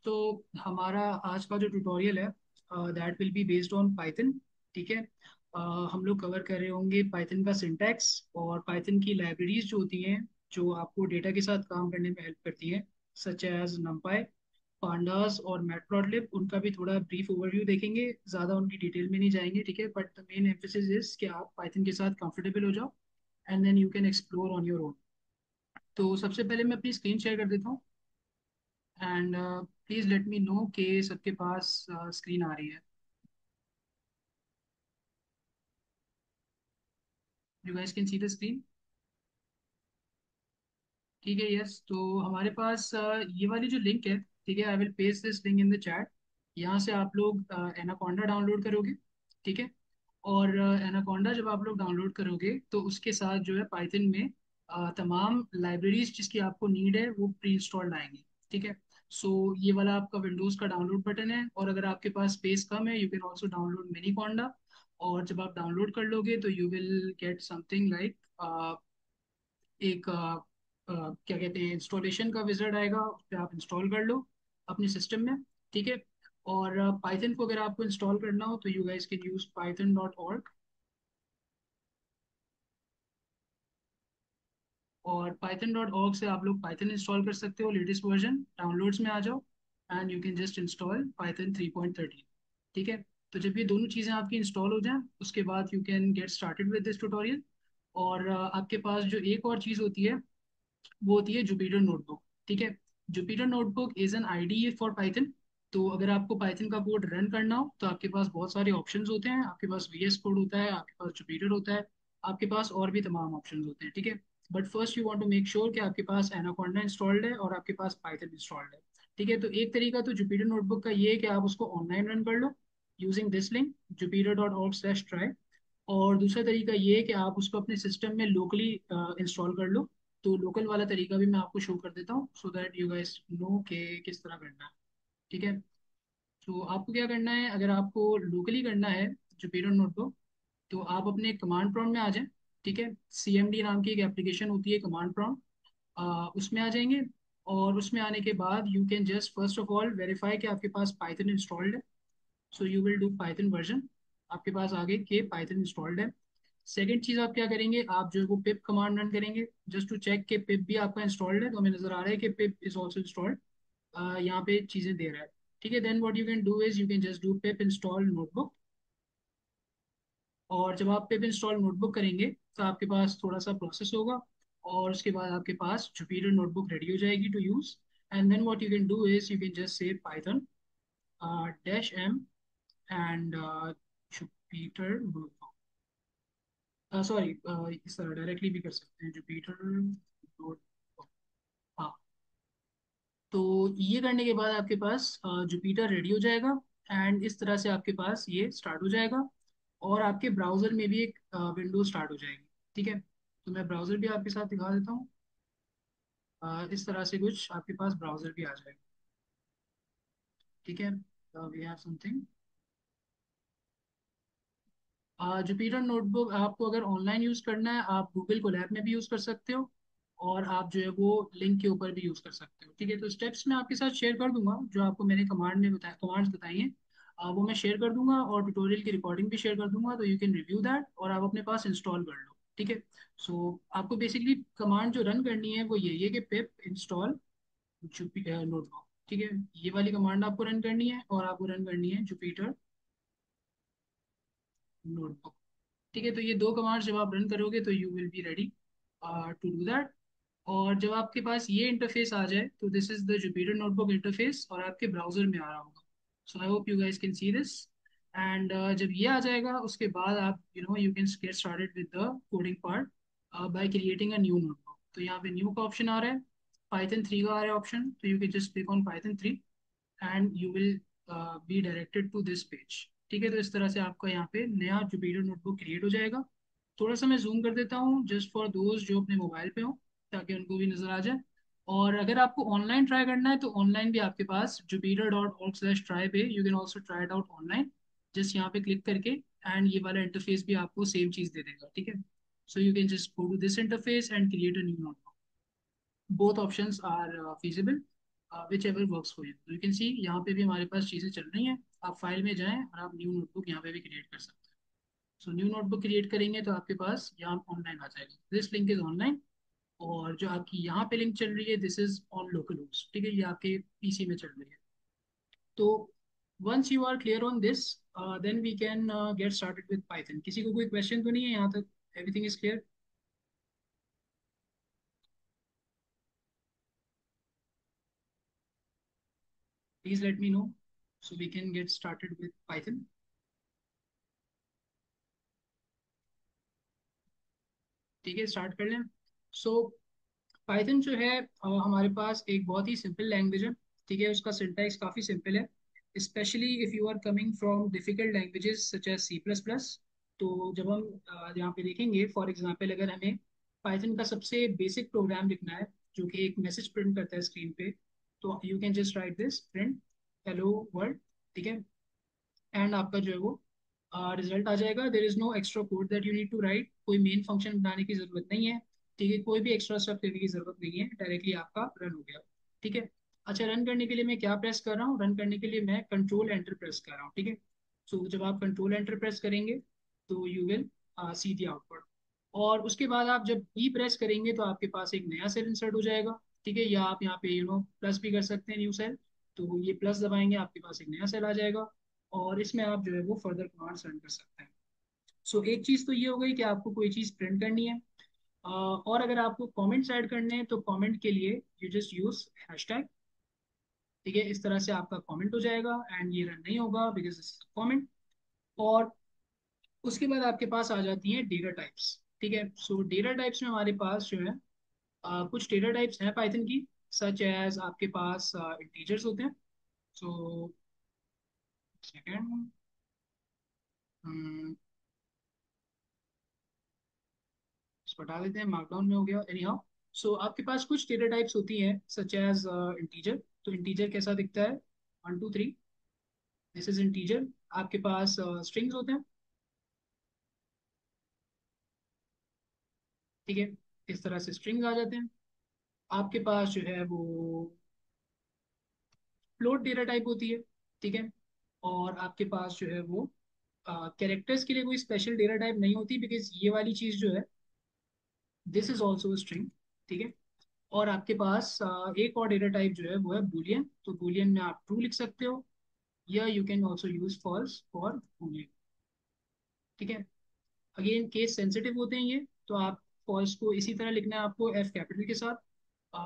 तो हमारा आज का जो ट्यूटोरियल है that will be based on Python. ठीक है। हम लोग कवर कर रहे होंगे पाइथन का सिंटैक्स और पाइथन की लाइब्रेरीज जो होती हैं जो आपको डेटा के साथ काम करने में हेल्प करती हैं, सच एज numpy, pandas और मैटप्लॉटलिब। उनका भी थोड़ा ब्रीफ ओवरव्यू देखेंगे, ज़्यादा उनकी डिटेल में नहीं जाएंगे। ठीक है, but the main emphasis is कि आप पाइथन के साथ कंफर्टेबल हो जाओ and then you can explore on your own. तो सबसे पहले मैं अपनी स्क्रीन शेयर कर देता हूँ and please let me no कि सबके पास स्क्रीन आ रही है। You guys can see the screen. ठीक है, यस। तो हमारे पास ये वाली जो लिंक है, ठीक है, I will paste this link in the chat. यहाँ से आप लोग एनाकोंडा डाउनलोड करोगे। ठीक है। और एनाकोंडा जब आप लोग डाउनलोड करोगे तो उसके साथ जो है पाइथन में तमाम लाइब्रेरीज जिसकी आपको नीड है वो प्री इंस्टॉल्ड आएंगी। ठीक है। सो ये वाला आपका विंडोज़ का डाउनलोड बटन है, और अगर आपके पास स्पेस कम है यू कैन ऑल्सो डाउनलोड मिनीकोंडा। और जब आप डाउनलोड कर लोगे तो you will get something like एक क्या कहते हैं, इंस्टॉलेशन का विजार्ड आएगा, उस पर आप इंस्टॉल कर लो अपने सिस्टम में। ठीक है। और पाइथन को अगर आपको इंस्टॉल करना हो तो you guys can use python.org। और python.org से आप लोग पाइथन इंस्टॉल कर सकते हो, लेटेस्ट वर्जन डाउनलोड्स में आ जाओ and you can just install Python 3.13। ठीक है। तो जब ये दोनों चीज़ें आपकी इंस्टॉल हो जाएं उसके बाद you can get started with this tutorial. और आपके पास जो एक और चीज़ होती है वो होती है जुपिटर नोटबुक। ठीक है। Jupyter notebook is an IDE for Python. तो अगर आपको पाइथन का कोड रन करना हो तो आपके पास बहुत सारे ऑप्शंस होते हैं। आपके पास वीएस कोड होता है, आपके पास जुपिटर होता है, आपके पास और भी तमाम ऑप्शंस होते हैं। ठीक है। But first you want to make sure कि आपके पास एनाकोंडा इंस्टॉल्ड है और आपके पास पाइथन इंस्टॉल्ड है। ठीक है। तो एक तरीका तो जुपिटर नोटबुक का ये है कि आप उसको ऑनलाइन रन कर लो यूजिंग दिस लिंक jupyter.org/try। और दूसरा तरीका ये है कि आप उसको अपने सिस्टम में लोकली इंस्टॉल कर लो। तो लोकल वाला तरीका भी मैं आपको शो कर देता हूँ so that you guys know कि किस तरह करना है। ठीक है। तो आपको क्या करना है, अगर आपको लोकली करना है जुपिटर नोटबुक, तो आप अपने कमांड प्रॉम्प्ट में आ जाएं। ठीक है। CMD नाम की एक एप्लीकेशन होती है कमांड प्रॉम्प्ट, उसमें आ जाएंगे। और उसमें आने के बाद you can just first of all verify कि आपके पास पाइथन इंस्टॉल्ड है। So you will do Python version, आपके पास आगे के पाइथन इंस्टॉल्ड है। सेकंड चीज आप क्या करेंगे, आप जो है वो पिप कमांड रन करेंगे जस्ट टू चेक कि पिप भी आपका इंस्टॉल्ड है। तो हमें नजर आ रहा है कि पिप इज ऑल्सो इंस्टॉल्ड, यहाँ पे चीजें दे रहा है। ठीक है। Then what you can do is you can just do pip install notebook. और जब आप पिप इंस्टॉल नोटबुक करेंगे तो आपके पास थोड़ा सा प्रोसेस होगा और उसके बाद आपके पास जुपिटर नोटबुक रेडी हो जाएगी to use. And then what you can do is you can just say Python -m and Jupyter notebook. Sorry, इस तरह डायरेक्टली भी कर सकते हैं जुपिटर नोटबुक। हाँ। तो ये करने के बाद आपके पास जुपिटर रेडी हो जाएगा एंड इस तरह से आपके पास ये स्टार्ट हो जाएगा। और आपके ब्राउजर में भी एक विंडो स्टार्ट हो जाएगी। ठीक है। तो मैं ब्राउजर भी आपके साथ दिखा देता हूँ। इस तरह से कुछ आपके पास ब्राउजर भी आ जाएगा। ठीक है। We have something. Jupyter notebook आपको अगर ऑनलाइन यूज़ करना है आप गूगल कोलैब में भी यूज़ कर सकते हो, और आप जो है वो लिंक के ऊपर भी यूज़ कर सकते हो। ठीक है। तो स्टेप्स मैं आपके साथ शेयर कर दूंगा जो आपको मैंने कमांड्स बताई हैं, वो मैं शेयर कर दूंगा और ट्यूटोरियल की रिकॉर्डिंग भी शेयर कर दूंगा, तो यू कैन रिव्यू दैट और आप अपने पास इंस्टॉल कर लो। ठीक है। सो आपको बेसिकली कमांड जो रन करनी है वो यही है कि पिप इंस्टॉल जुपिटर नोटबुक। ठीक है। ये वाली कमांड आपको रन करनी है और आपको रन करनी है जुपिटर नोटबुक। ठीक है। तो ये दो कमांड्स जब आप रन करोगे तो you will be ready to do that. और जब आपके पास ये इंटरफेस आ जाए तो this is the Jupyter notebook interface और आपके ब्राउजर में आ रहा होगा। So I hope you guys can see this. And जब ये आ जाएगा उसके बाद आप you can get started with the coding part by creating a new notebook. तो यहाँ पे न्यू का ऑप्शन आ रहा है, पाइथन 3 का आ रहा है ऑप्शन, तो you can just click on Python 3 and you will be directed to this page. ठीक है। तो इस तरह से आपका यहाँ पे नया जुपिटर नोटबुक क्रिएट हो जाएगा। थोड़ा सा मैं जूम कर देता हूँ जस्ट फॉर दोस्त जो अपने मोबाइल पे हो, ताकि उनको भी नजर आ जाए। और अगर आपको ऑनलाइन ट्राई करना है तो ऑनलाइन भी आपके पास jupyter.org/try पे you can also try it out online. Just यहाँ पे क्लिक करके एंड ये वाला इंटरफेस भी आपको सेम चीज दे देगा। ठीक है। So you can just go to this interface and create a new notebook. Both options are feasible। Whichever works for you. You can see यहाँ पे भी हमारे पास चीज़ें चल रही हैं। आप फाइल में जाएं और आप न्यू नोटबुक यहाँ पे भी क्रिएट कर सकते हैं। सो न्यू नोटबुक क्रिएट करेंगे तो आपके पास यहाँ ऑनलाइन आ जाएगा, दिस लिंक इज ऑनलाइन। और जो आपकी यहाँ पे लिंक चल रही है, this is on local host, ठीक है, ये आपके पीसी में चल रही है। तो once you are clear on this, then we can get started with Python. किसी को कोई क्वेश्चन तो नहीं है यहाँ तक? Everything is clear? Please let me know so we can get started with Python. ठीक है, स्टार्ट कर लें। सो पाइथन जो है हमारे पास एक बहुत ही सिंपल लैंग्वेज है। ठीक है, उसका सिंटैक्स काफ़ी सिंपल है, especially if you are coming from difficult languages such as C plus plus. तो जब हम यहाँ पे देखेंगे, फॉर एग्जांपल अगर हमें पाइथन का सबसे बेसिक प्रोग्राम लिखना है जो कि एक मैसेज प्रिंट करता है स्क्रीन पे, तो you can just right this print hello world. ठीक है, एंड आपका जो है वो रिजल्ट आ जाएगा। There is no extra code that you need to write, कोई मेन फंक्शन बनाने की जरूरत नहीं है। ठीक है, कोई भी एक्स्ट्रा स्टेप लेने की जरूरत नहीं है, डायरेक्टली आपका रन हो गया। ठीक है, अच्छा, रन करने के लिए मैं क्या प्रेस कर रहा हूँ? रन करने के लिए मैं कंट्रोल एंटर प्रेस कर रहा हूँ। ठीक है, सो जब आप कंट्रोल एंटर प्रेस करेंगे तो you will C the output. और उसके बाद आप जब ई प्रेस करेंगे तो आपके पास एक नया सेल इंसर्ट हो जाएगा। ठीक है, या आप यहाँ पे प्लस भी कर सकते हैं, न्यू सेल। तो ये प्लस दबाएंगे, आपके पास एक नया सेल आ जाएगा और इसमें आप जो है वो फर्दर कमांड्स रन कर सकते हैं। सो एक चीज़ तो ये हो गई कि आपको कोई चीज़ प्रिंट करनी है। और अगर आपको कमेंट्स ऐड करने हैं तो कमेंट के लिए यू जस्ट यूज हैशटैग। ठीक है, इस तरह से आपका कमेंट हो जाएगा एंड ये रन नहीं होगा बिकॉज दिस इज कमेंट। और उसके बाद आपके पास आ जाती हैं डेटा टाइप्स। ठीक है, सो डेटा टाइप्स में हमारे पास जो है कुछ डेटा टाइप्स हैं पाइथन की, सच एज आपके पास इंटीजर्स होते हैं। सो सेकेंड, इसको हटा देते हैं, मार्कडाउन में हो गया एनी हाउ। सो आपके पास कुछ डेटा टाइप्स होती हैं सच एज इंटीजर। तो इंटीजर कैसा दिखता है? 1 2 3, दिस इज इंटीजर। आपके पास स्ट्रिंग्स होते हैं। ठीक है, इस तरह से स्ट्रिंग्स आ जाते हैं। आपके पास जो है वो फ्लोट डेटा टाइप होती है। ठीक है, और आपके पास जो है वो कैरेक्टर्स के लिए कोई स्पेशल डेटा टाइप नहीं होती बिकॉज ये वाली चीज़ जो है दिस इज ऑल्सो स्ट्रिंग। ठीक है, और आपके पास एक और डेटा टाइप जो है वो है बूलियन। तो बूलियन में आप ट्रू लिख सकते हो या you can also use false for boolean. ठीक है, अगेन केस सेंसिटिव होते हैं ये, तो आप फॉल्स को इसी तरह लिखना है आपको एफ कैपिटल के साथ,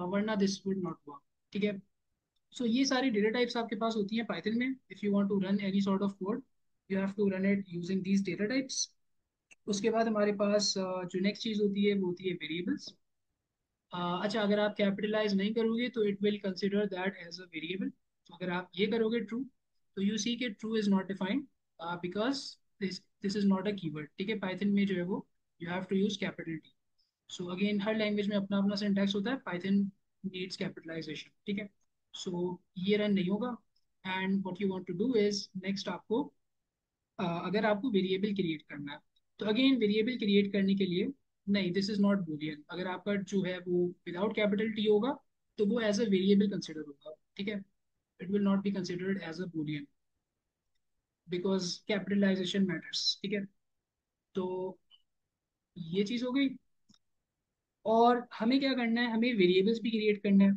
वरना दिस वुड नॉट वर्क। ठीक है, सो ये सारी डेटा टाइप्स आपके पास होती हैं पाइथन में। If you want to run any sort of code, you have to run it using these data types. उसके बाद हमारे पास जो नेक्स्ट चीज़ होती है वो होती है वेरिएबल्स। अच्छा, अगर आप कैपिटलाइज नहीं करोगे तो it will consider that as a variable. तो अगर आप ये करोगे ट्रू, तो यू सी के true is not defined because this this is not a keyword. ठीक है, पाइथन में जो है वो you have to use capital T. So again हर लैंग्वेज में अपना अपना सिंटैक्स होता है, पाइथन नीड्स कैपिटलाइजेशन। ठीक है, सो ये रन नहीं होगा। And what you want to do is next आपको अगर आपको वेरिएबल क्रिएट करना है, तो अगेन वेरिएबल क्रिएट करने के लिए नहीं, दिस इज नॉट बूलियन। अगर आपका जो है वो विदाउट कैपिटल टी होगा तो वो एज अ वेरिएबल कंसिडर होगा। ठीक है, it will not be considered as a boolean because capitalization matters. ठीक है, तो ये चीज़ हो गई। और हमें क्या करना है, हमें वेरिएबल्स भी क्रिएट करना है।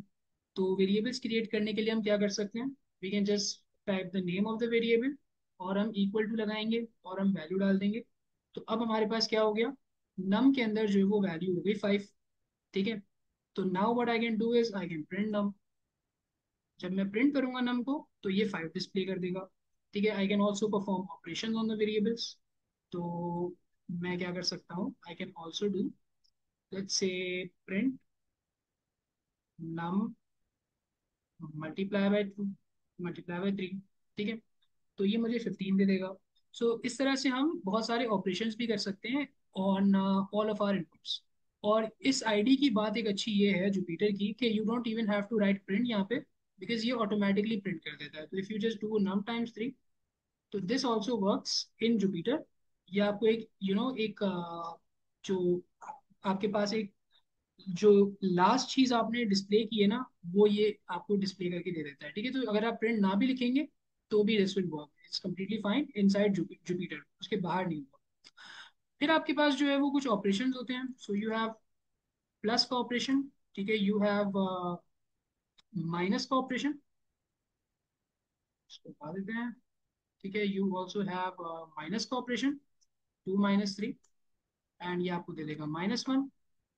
तो वेरिएबल्स क्रिएट करने के लिए हम क्या कर सकते हैं? We can just type the name of the variable और हम इक्वल टू लगाएंगे और हम वैल्यू डाल देंगे। तो अब हमारे पास क्या हो गया? नम के अंदर जो है वो वैल्यू हो गई 5। ठीक है, तो now what I can do is I can print num. जब मैं प्रिंट करूंगा नम को तो ये 5 डिस्प्ले कर देगा। ठीक है, I can also perform operation on the variables. तो मैं क्या कर सकता हूँ? I can also do, let's say, print num multiply by 2 multiply by 3। ठीक है, तो ये मुझे 15 दे देगा। सो इस तरह से हम बहुत सारे ऑपरेशंस भी कर सकते हैं on all of our inputs. और इस आईडी की बात एक अच्छी ये है जुपिटर की कि you don't even have to write print यहाँ पे, बिकॉज ये ऑटोमेटिकली प्रिंट कर देता है। तो if you just do num times 3, तो this also works in Jupyter. ये आपको एक एक जो आपके पास एक जो लास्ट चीज आपने डिस्प्ले की है ना, वो ये आपको डिस्प्ले करके दे देता है। ठीक है, तो अगर आप प्रिंट ना भी लिखेंगे तो भी this will work, it's completely fine inside Jupiter, उसके बाहर नहीं होगा। फिर आपके पास जो है वो कुछ ऑपरेशंस होते हैं। सो यू हैव प्लस का ऑपरेशन, ठीक है, यू हैव माइनस का ऑपरेशन, इसको हटा देते हैं। ठीक है, यू ऑल्सो हैव माइनस का ऑपरेशन, 2 - 3, एंड ये आपको दे देगा -1।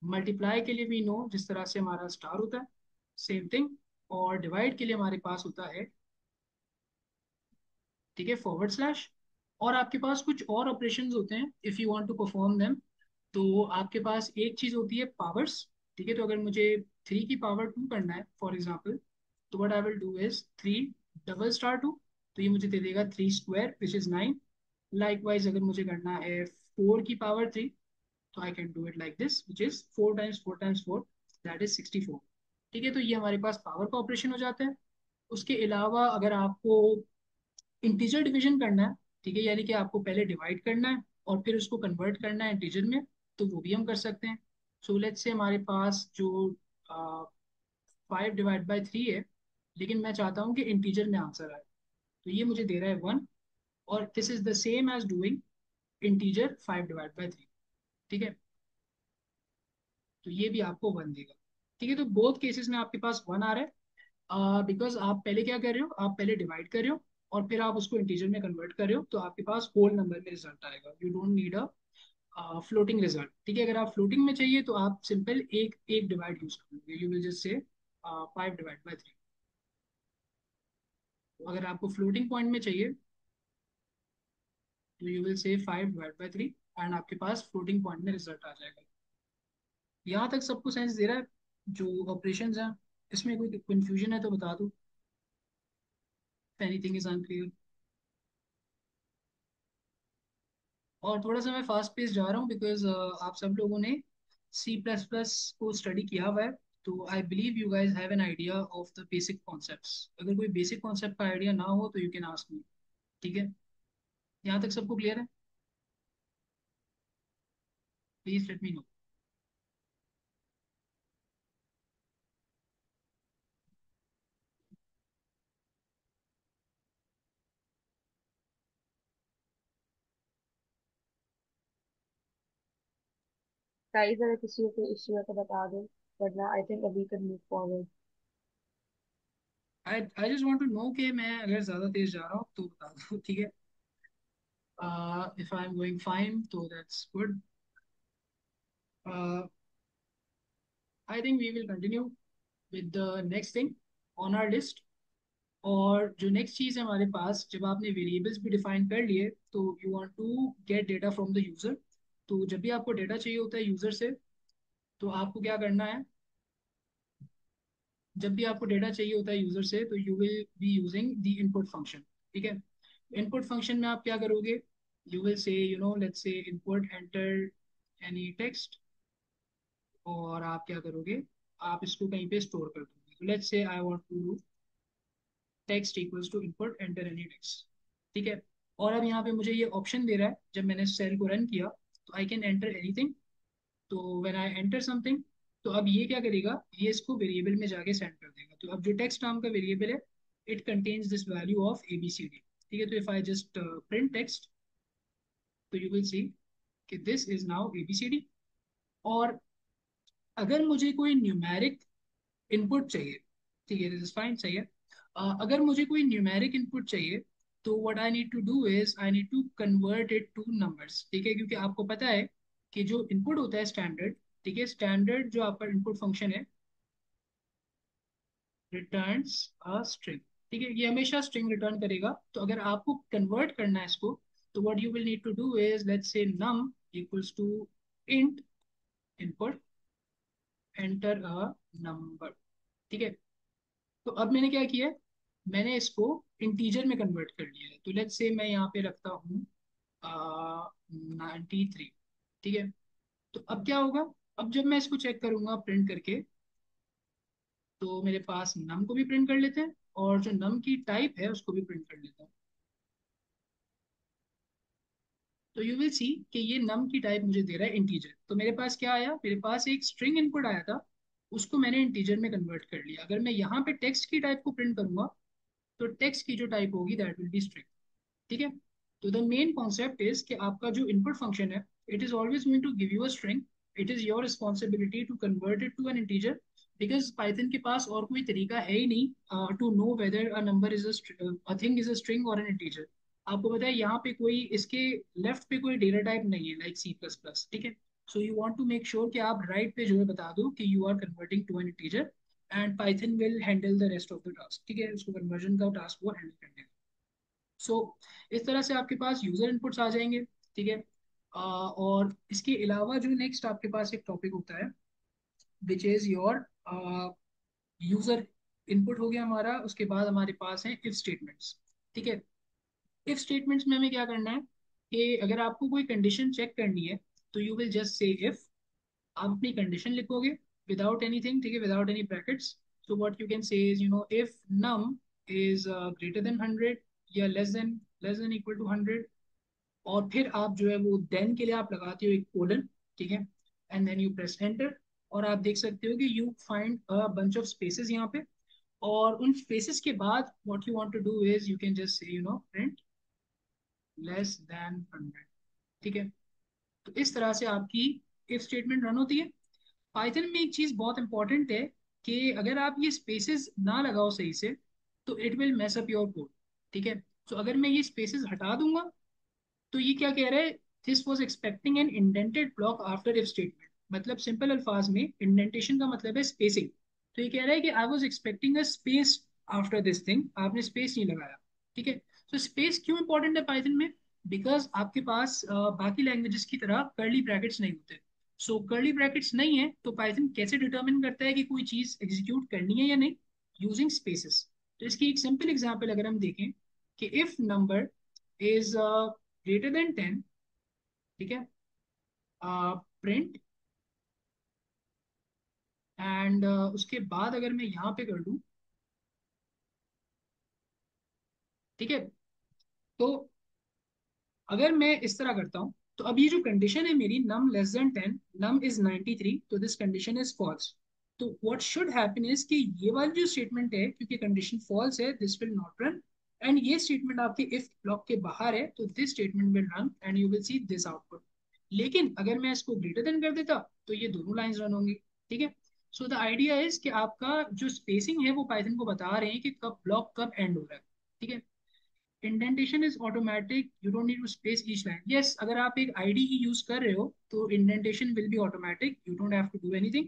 मल्टीप्लाई के लिए भी नो, जिस तरह से हमारा स्टार होता है, सेम थिंग। और डिवाइड के लिए हमारे पास होता है, ठीक है, फॉरवर्ड स्लैश। और आपके पास कुछ और ऑपरेशंस होते हैं, if you want to perform them. तो आपके पास एक चीज़ होती है पावर्स। ठीक है, तो अगर मुझे 3 की पावर 2 करना है फॉर एग्जाम्पल, तो what I will do is 3 double star 2, तो ये मुझे दे देगा 3 स्क्वायर विच इज़ 9। लाइकवाइज अगर मुझे करना है 4 की पावर 3, तो आई can do it like this which is 4 times 4 times 4, that is 64। ठीक है, तो ये हमारे पास पावर का ऑपरेशन हो जाता है। उसके अलावा अगर आपको इंटीजर डिवीजन करना है, ठीक है, यानी कि आपको पहले डिवाइड करना है और फिर उसको कन्वर्ट करना है इंटीजर में, तो वो भी हम कर सकते हैं। सो लेट्स से हमारे पास जो 5/3 है, लेकिन मैं चाहता हूँ कि इंटीजर में आंसर आए, तो ये मुझे दे रहा है 1। और this is the same as doing integer 5/3। ठीक है, तो ये भी आपको 1 देगा। ठीक है, तो बोथ केसेस में आपके पास 1 आ रहा है, बिकॉज आप पहले क्या कर रहे हो, आप पहले डिवाइड कर रहे हो और फिर आप उसको इंटीजर में कन्वर्ट कर रहे हो, तो आपके पास होल नंबर में रिजल्ट आएगा। You don't need a floating result. ठीक है, अगर आप फ्लोटिंग में चाहिए तो आप सिंपल एक एक डिवाइड यूज करोगे, यू विल जस्ट से 5/3। अगर आपको फ्लोटिंग पॉइंट में चाहिए तो यू विल से 5/3, एंड आपके पास फ्लोटिंग पॉइंट में रिजल्ट आ जाएगा। यहाँ तक सबको सेंस दे रहा है? जो ऑपरेशंस हैं, इसमें कोई कंफ्यूजन है तो बता दो, एनीथिंग इज अनक्लियर। और थोड़ा सा मैं फास्ट पेस जा रहा हूँ बिकॉज आप सब लोगों ने C++ को स्टडी किया हुआ है, तो I believe you guys have an idea of the basic concepts. अगर कोई बेसिक कॉन्सेप्ट का आइडिया ना हो तो यू कैन आस्क मी। ठीक है, यहाँ तक सबको क्लियर है? Please let me no. Guys अगर किसी को कोई इश्यू है तो बता दो, वरना आई थिंक अभी can move forward. I just want to know कि मैं अगर ज़्यादा तेज जा रहा हूँ तो बता दो। ठीक है, if I am going fine तो that's good. I think we will continue with the next thing on our list. और जो नेक्स्ट चीज़ है हमारे पास, जब आपने वेरिएबल्स भी डिफाइन कर लिए तो you want to get data from the user. तो जब भी आपको डेटा चाहिए होता है यूज़र से, तो आपको क्या करना है, जब भी आपको डेटा चाहिए होता है यूज़र से, तो you will be using the input function. ठीक है, इनपुट फंक्शन में आप क्या करोगे, you will say let's say input enter any text, और आप क्या करोगे, आप इसको कहीं पे स्टोर कर दोगे। Let's say I want to text equals to input enter any text. ठीक है, और अब यहाँ पे मुझे ये ऑप्शन दे रहा है, जब मैंने सेल को रन किया तो आई कैन एंटर एनीथिंग। तो व्हेन आई एंटर समथिंग, तो अब ये क्या करेगा, ये इसको वेरिएबल में जाके सेंड कर देगा। तो अब जो टेक्स्ट नाम का वेरिएबल है, it contains this value of ABCD। ठीक है, तो if I just print text, तो यू विल सी कि दिस इज नाउ ABCD। और अगर मुझे कोई न्यूमेरिक इनपुट चाहिए, ठीक है, दिस इज फाइन, सही है। अगर मुझे कोई न्यूमेरिक इनपुट चाहिए, तो what I need to do is I need to convert it to numbers. ठीक है, क्योंकि आपको पता है कि जो इनपुट होता है स्टैंडर्ड, ठीक है, स्टैंडर्ड जो आपका इनपुट फंक्शन है रिटर्न्स अ स्ट्रिंग। ठीक है, ये हमेशा स्ट्रिंग रिटर्न करेगा। तो अगर आपको कन्वर्ट करना है इसको, तो what you will need to do is let's say num equals to int input enter a number. ठीक है, तो अब मैंने क्या किया है, मैंने इसको इंटीजर में कन्वर्ट कर लिया है। तो लेट्स से मैं यहाँ पे रखता हूँ 93। ठीक है, तो अब क्या होगा, अब जब मैं इसको चेक करूंगा प्रिंट करके, तो मेरे पास नम को भी प्रिंट कर लेते हैं और जो नम की टाइप है उसको भी प्रिंट कर लेते हैं। तो यू विल सी कि ये नम की टाइप मुझे दे रहा है इंटीजर। तो मेरे पास क्या आया, मेरे पास एक स्ट्रिंग इनपुट आया था, उसको मैंने इंटीजर में कन्वर्ट कर लिया। अगर मैं यहाँ पे टेक्स्ट की टाइप को प्रिंट करूंगा तो टेक्स्ट की जो टाइप होगी दैट विल बी स्ट्रिंग। ठीक है। तो द मेन कॉन्सेप्ट इज कि आपका जो इनपुट फंक्शन है it is always going to give you a string, it is your responsibility to convert it to an integer, because Python के पास और कोई तरीका है ही नहीं to know whether a number is a thing is a string और an integer. आपको पता है यहाँ पे कोई इसके लेफ्ट पे कोई डेटा टाइप नहीं है लाइक सी प्लस प्लस। ठीक है। So you want to make sure कि आप राइट पे जो है बता दो कि you are converting to an integer and Python will handle the rest of the task. ठीक है, उसको कन्वर्जन का टास्क वो हैंडल कर देगा। सो इस तरह से आपके पास यूजर इनपुट्स आ जाएंगे। ठीक है। और इसके अलावा जो नेक्स्ट आपके पास एक टॉपिक होता है which is your user input हो गया हमारा। उसके बाद हमारे पास है इफ स्टेटमेंट्स। ठीक है। इफ स्टेटमेंट्स में हमें क्या करना है कि अगर आपको कोई कंडीशन चेक करनी है तो you will just say if, आप अपनी कंडीशन लिखोगे विदाउट एनीथिंग। ठीक है, without any brackets. So what you can say is if num is greater than 100 या लेस देन इक्वल टू 100। और फिर आप जो है वो देन के लिए आप लगाते हो एक कोलन। ठीक है। And then you press enter. और आप देख सकते हो कि you find a bunch of spaces यहाँ पे। और उन स्पेसेस के बाद what you want to do is you can just say print less than 100। ठीक है। तो इस तरह से आपकी इफ स्टेटमेंट रन होती है। पाइथन में एक चीज बहुत इंपॉर्टेंट है कि अगर आप ये स्पेसेस ना लगाओ सही से तो it will mess up your code. ठीक है। तो अगर मैं ये स्पेसेस हटा दूंगा तो ये क्या कह रहा है, this was expecting N indented block after if statement. मतलब सिंपल अल्फाज में इंडेंटेशन का मतलब है स्पेसिंग। तो ये कह रहा है कि I was expecting a space after this thing, आपने स्पेस नहीं लगाया। ठीक है। तो स्पेस क्यों इंपॉर्टेंट है पाइथन में, बिकॉज आपके पास बाकी लैंग्वेजेस की तरह कर्ली ब्रैकेट्स नहीं होते। सो कर्ली ब्रैकेट्स नहीं है तो पाइथन कैसे डिटर्मिन करता है कि कोई चीज एग्जीक्यूट करनी है या नहीं, यूजिंग स्पेसेस। तो इसकी एक सिंपल एग्जांपल अगर हम देखें कि if number is greater then 10। ठीक है। प्रिंट एंड उसके बाद अगर मैं यहाँ पे कर दूं, ठीक है, तो अगर मैं इस तरह करता हूँ तो अब ये जो कंडीशन है मेरी नम लेस देन 10, नम इज 93, तो दिस कंडीशन इज फॉल्स। तो व्हाट शुड हैपन इज कि ये वाली जो स्टेटमेंट है क्योंकि कंडीशन फॉल्स है this will not run. And ये स्टेटमेंट आपके इफ ब्लॉक के बाहर है तो this statement will run and you will see this output. लेकिन अगर मैं इसको ग्रेटर देन कर देता तो ये दोनों लाइंस रन होंगी। ठीक है। सो द आइडिया इज कि आपका जो स्पेसिंग है वो पाइथन को बता रहे हैं कि कब ब्लॉक कब एंड हो रहा है। ठीक है। Indentation is automatic, you don't need to space each line. Yes, अगर आप एक आईडीई यूज कर रहे हो तो indentation will be automatic, you don't have to do anything.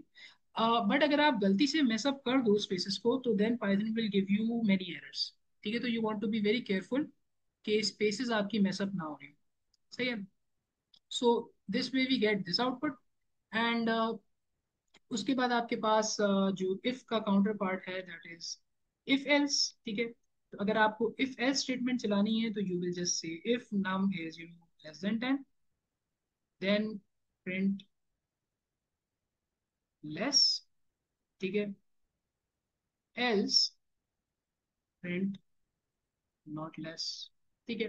But अगर आप गलती से मेस अप कर दो स्पेसेस को तो then Python will give you many errors. ठीक है। तो you want to be very careful कि स्पेसेस आपकी मेस अप ना हो रही। सही है। So this way we get this output. And उसके बाद आपके पास जो इफ का काउंटर पार्ट है दैट इज इफ एल्स। ठीक है। तो अगर आपको इफ एल्स स्टेटमेंट चलानी है तो you will just say if num is less than 10, then print less. ठीक है। Else print not less. ठीक है।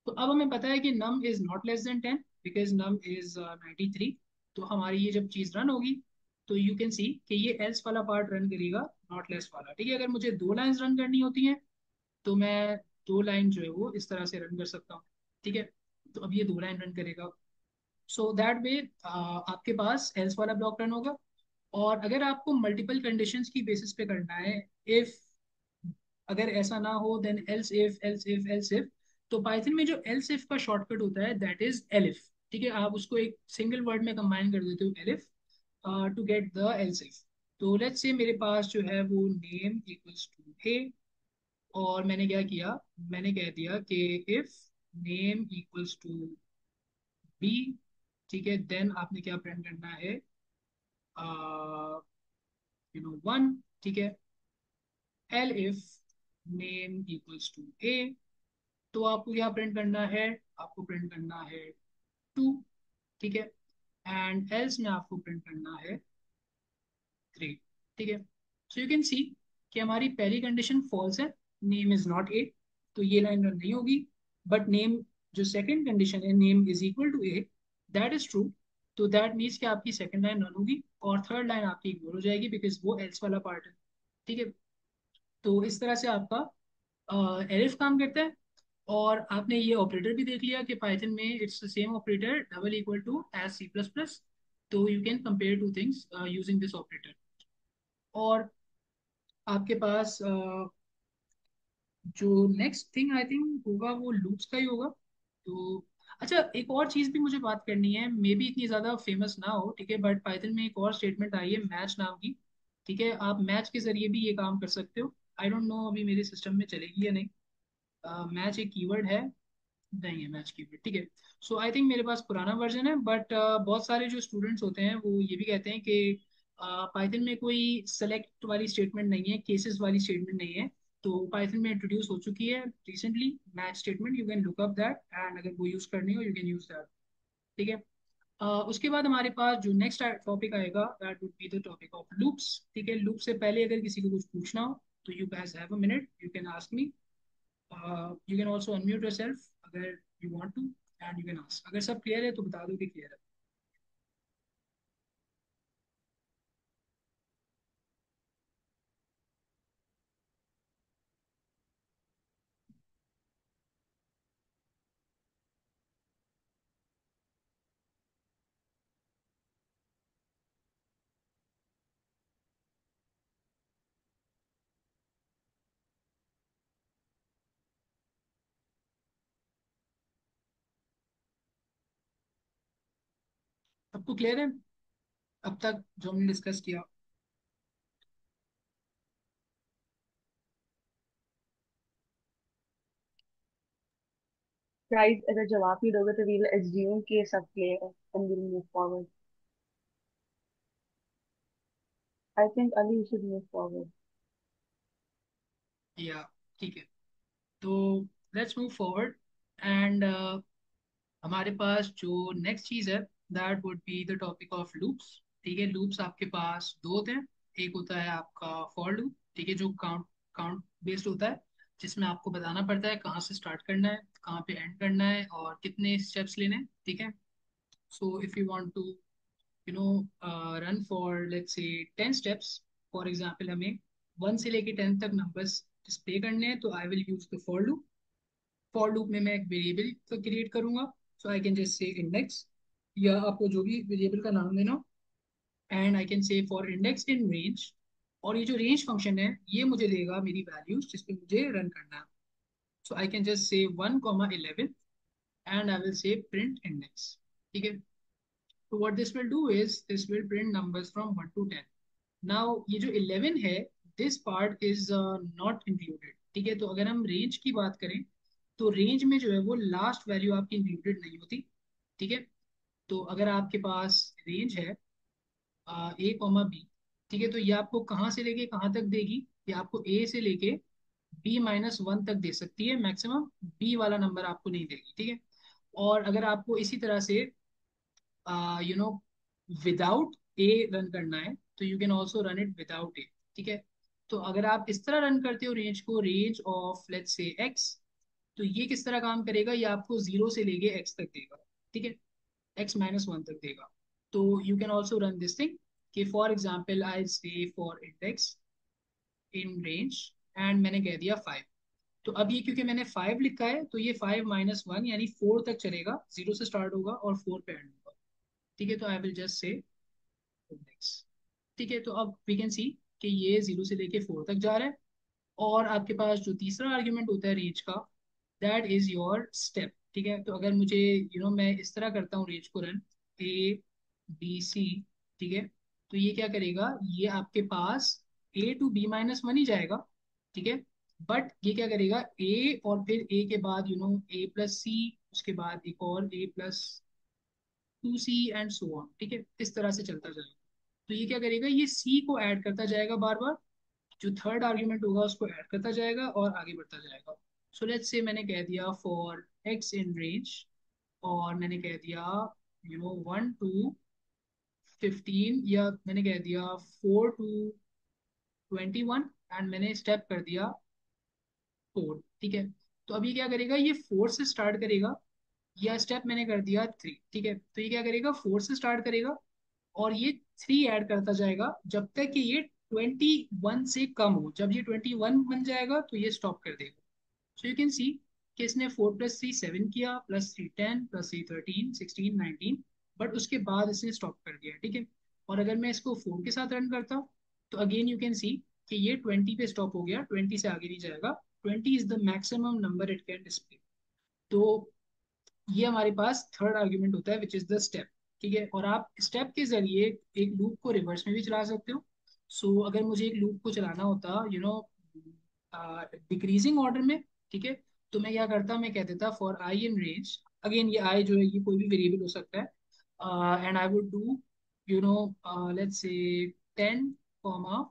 तो अब हमें पता है कि num is not less than 10 because num is 93। तो हमारी ये जब चीज रन होगी तो यू कैन सी कि ये एल्स वाला पार्ट रन करेगा, नॉट लेस वाला। ठीक है। अगर मुझे दो लाइंस रन करनी होती हैं तो मैं दो लाइन जो है वो इस तरह से रन कर सकता हूँ। ठीक है। तो अब ये दो लाइन रन करेगा। सो दैट वे आपके पास एल्स वाला ब्लॉक रन होगा। और अगर आपको मल्टीपल कंडीशंस की बेसिस पे करना है, इफ अगर ऐसा ना हो then else if else if else if. तो पाइथन में जो एल्स इफ का शॉर्टकट होता है दैट इज एलिफ। ठीक है। आप उसको एक सिंगल वर्ड में कंबाइन कर देते हो elif to get the else if. तो लेट्स से मेरे पास जो है वो नेम इक्वल्स टू है और मैंने क्या किया, मैंने कह दिया कि if name equals to B. ठीक है। देन आपने क्या प्रिंट करना है, 1। ठीक है। Elif name equals to a, तो आपको क्या प्रिंट करना है, आपको प्रिंट करना है 2। ठीक है। एंड एल्स में आपको प्रिंट करना है 3। ठीक है। सो यू कैन सी कि हमारी पहली कंडीशन फॉल्स है, नेम इज नॉट ए, तो ये लाइन रन नहीं होगी। बट नेम जो सेकंड कंडीशन है name is equal to A, that is true, तो दैट मीन्स कि आपकी सेकंड लाइन रन होगी और थर्ड लाइन आपकी इग्नोर हो जाएगी बिकॉज वो एल्स वाला पार्ट है। ठीक है, तो इस तरह से आपका एलिफ काम करता है। और आपने ये ऑपरेटर भी देख लिया कि पाइथन में it's the same operator double equal to as C plus plus, तो you can compare two things using this operator. और आपके पास जो नेक्स्ट थिंग आई थिंक होगा वो लूप्स का ही होगा। तो अच्छा, एक और चीज भी मुझे बात करनी है, मे बी इतनी ज्यादा फेमस ना हो, ठीक है, बट पाइथन में एक और स्टेटमेंट आई है मैच नाम की। ठीक है, आप मैच के जरिए भी ये काम कर सकते हो। आई डोंट नो अभी मेरे सिस्टम में चलेगी या नहीं। मैच एक कीवर्ड है, नहीं है मैच कीवर्ड, ठीक है। सो आई थिंक मेरे पास पुराना वर्जन है, बट बहुत सारे जो स्टूडेंट्स होते हैं वो ये भी कहते हैं कि पाइथन में कोई सेलेक्ट वाली स्टेटमेंट नहीं है, केसेस वाली स्टेटमेंट नहीं है। तो पाइथन में इंट्रोड्यूस हो चुकी है recently match statement, you can look up that and अगर वो यूज करनी हो यू कैन यूज दैट। ठीक है, उसके बाद हमारे पास जो नेक्स्ट टॉपिक आएगा that would be the topic of loops. ठीक है, लूप से पहले अगर किसी को कुछ पूछना हो तो you guys have a minute, you can ask me. You can also unmute yourself अगर you want to, and you can ask. अगर सब क्लियर है तो बता दो कि क्लियर है। सबको क्लियर है अब तक जो हमने डिस्कस किया? गाइस अगर जवाब ही दोगे तो वी विल एज्यूम कि सब क्लियर है and we will move forward. I think Ali you should move forward. या ठीक है, तो लेट्स मूव फॉरवर्ड। एंड हमारे पास जो नेक्स्ट चीज है that would be the topic of loops. ठीक है, लूप्स आपके पास दो होते हैं। एक होता है आपका फॉर लूप, ठीक है, जो काउंट काउंट बेस्ड होता है, जिसमें आपको बताना पड़ता है कहाँ से स्टार्ट करना है, कहाँ पे एंड करना है और कितने स्टेप्स लेने हैं। ठीक है, so if you want to you know run for let's say 10 steps, for example हमें 1 से लेके 10 तक नंबर्स डिस्प्ले करने हैं, तो I will use the for loop. For loop में मैं एक वेरिएबल क्रिएट करूंगा, so I can just say index, या आपको जो भी वेरिएबल का नाम देना हो, and I can say for index in range. और ये जो रेंज फंक्शन है ये मुझे देगा मेरी वैल्यूज जिस पे मुझे रन करना है। सो आई कैन जस्ट से 1 11 and I will say print index. ठीक है, तो what this will do is this will print numbers from 1 to 10। Now ये जो 11 है, this part is not included. ठीक है, तो अगर हम रेंज की बात करें तो रेंज में जो है वो लास्ट वैल्यू आपकी इंक्लूडेड नहीं होती। ठीक है, तो अगर आपके पास रेंज है ए कॉमा बी, ठीक है, तो ये आपको कहाँ से लेके कहाँ तक देगी? ये आपको ए से लेके B-1 तक दे सकती है मैक्सिमम, बी वाला नंबर आपको नहीं देगी। ठीक है, और अगर आपको इसी तरह से you know without A run करना है तो you can also run it without ए। ठीक है, तो अगर आप इस तरह रन करते हो रेंज को, range of let's say x, तो ये किस तरह काम करेगा? ये आपको 0 से लेके एक्स तक देगा। ठीक है, x-1 तक देगा। तो you can also run this thing कि फॉर एग्जाम्पल आई से for index in range and मैंने कह दिया 5। तो अब ये क्योंकि मैंने 5 लिखा है तो ये 5-1 यानी 4 तक चलेगा, 0 से स्टार्ट होगा और 4 पे एंड होगा। ठीक है, तो I will just say index. ठीक है, तो अब वी कैन सी कि ये 0 से लेके 4 तक जा रहा है। और आपके पास जो तीसरा आर्ग्यूमेंट होता है रेंज का, दैट इज योर स्टेप। ठीक है, तो अगर मुझे मैं इस तरह करता हूँ रेंज को रन, A B C, ठीक है, तो ये क्या करेगा? ये आपके पास A to B-1 ही जाएगा। ठीक है, बट ये क्या करेगा? ए और फिर ए के बाद A+C, उसके बाद एक और A+2C एंड सो ऑन। ठीक है, इस तरह से चलता जाएगा। तो ये क्या करेगा? ये सी को ऐड करता जाएगा बार बार, जो थर्ड आर्ग्यूमेंट होगा उसको ऐड करता जाएगा और आगे बढ़ता जाएगा। सो लेट्स से मैंने कह दिया फॉर एक्स इन रेंज, और मैंने कह दिया 1 to 15, या मैंने कह दिया 4 to 21, एंड मैंने स्टेप कर दिया 4। ठीक है, तो अब ये क्या करेगा? ये 4 से स्टार्ट करेगा या स्टेप मैंने कर दिया 3, ठीक है। तो ये क्या करेगा, 4 से स्टार्ट करेगा और ये 3 ऐड करता जाएगा जब तक कि ये 21 से कम हो। जब ये 21 बन जाएगा तो ये स्टॉप कर देगा। सो यू कैन सी कि इसने 4 + 3 7 किया, +3 10, +3 13 16 19, बट उसके बाद इसने स्टॉप कर दिया, ठीक है। और अगर मैं इसको 4 के साथ रन करता हूँ तो अगेन यू कैन सी कि ये 20 पे स्टॉप हो गया, 20 से आगे नहीं जाएगा। 20 is the maximum number it can display. तो ये हमारे पास थर्ड आर्ग्यूमेंट होता है विच इज द स्टेप, ठीक है। और आप स्टेप के जरिए एक लूप को रिवर्स में भी चला सकते हो। अगर मुझे एक लूप को चलाना होता डिक्रीजिंग ऑर्डर में, ठीक है, तो मैं क्या करता, मैं कह देता for I in range, again ये आई जो है ये कोई भी वेरिएबल हो सकता है, and I would do you know let's say 10 comma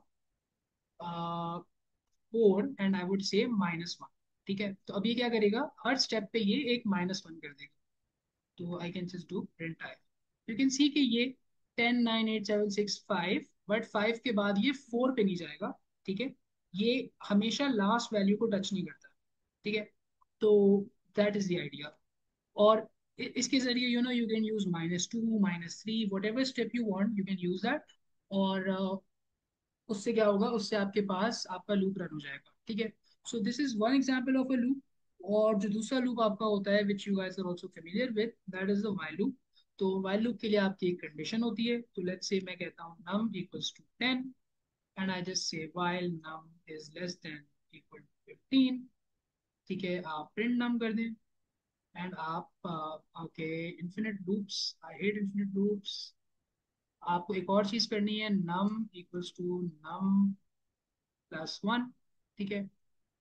4 and I would से -1, ठीक है। तो अब ये क्या करेगा, हर स्टेप पे ये एक -1 कर देगा। तो आई can just do print I. You can see कि ये 10 9 8 7 6 5, बट 5 के बाद ये 4 पे नहीं जाएगा, ठीक है। ये हमेशा लास्ट वैल्यू को टच नहीं करता, ठीक है। तो दैट इज द आइडिया। और इसके जरिए you can use -2 -3 what ever step you want, you can use that. और उससे क्या होगा, उससे आपके पास आपका लूप रन हो जाएगा, ठीक है। So this is one example of a loop. और जो दूसरा लूप आपका होता है which you guys are also familiar with, that is the while loop. तो व्हाइल लूप के लिए आपकी एक कंडीशन होती है। तो लेट्स से मैं कहता हूँ num equals to 10 and I just say while num is less than equal to 15, ठीक है। आप प्रिंट num कर दें एंड आप okay, infinite loops, I hate infinite loops. आपको एक और चीज करनी है, num इक्वल्स टू num+1, ठीक है।